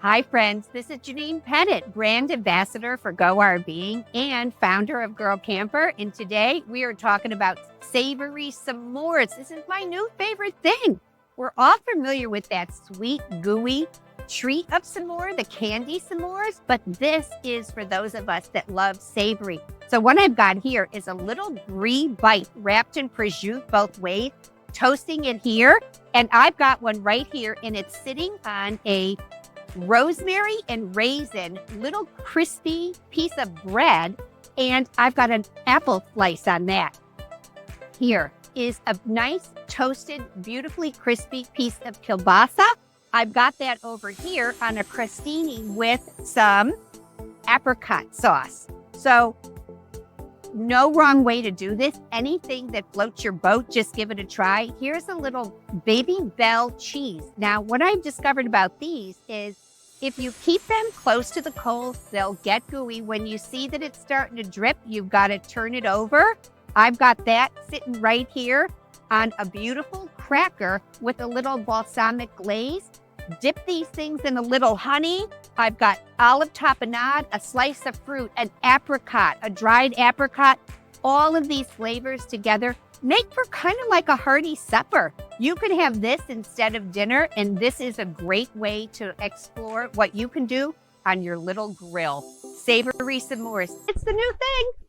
Hi, friends. This is Janine Pettit, brand ambassador for Go RVing and founder of Girl Camper. And today we are talking about savory s'mores. This is my new favorite thing. We're all familiar with that sweet, gooey treat of s'more, the candy s'mores, but this is for those of us that love savory. So what I've got here is a little brie bite wrapped in prosciutto both ways, toasting it here. And I've got one right here, and it's sitting on a rosemary and raisin little crispy piece of bread, and I've got an apple slice on that. Here is a nice toasted, beautifully crispy piece of kielbasa. I've got that over here on a crostini with some apricot sauce. So no wrong way to do this. Anything that floats your boat, just give it a try. Here's a little Baby Bell cheese. Now, what I've discovered about these is if you keep them close to the coals, they'll get gooey. When you see that it's starting to drip, you've got to turn it over. I've got that sitting right here on a beautiful cracker with a little balsamic glaze. Dip these things in a little honey. I've got olive tapenade, a slice of fruit, an apricot, a dried apricot. All of these flavors together make for kind of like a hearty supper. You could have this instead of dinner, and this is a great way to explore what you can do on your little grill. Savory s'mores. It's the new thing.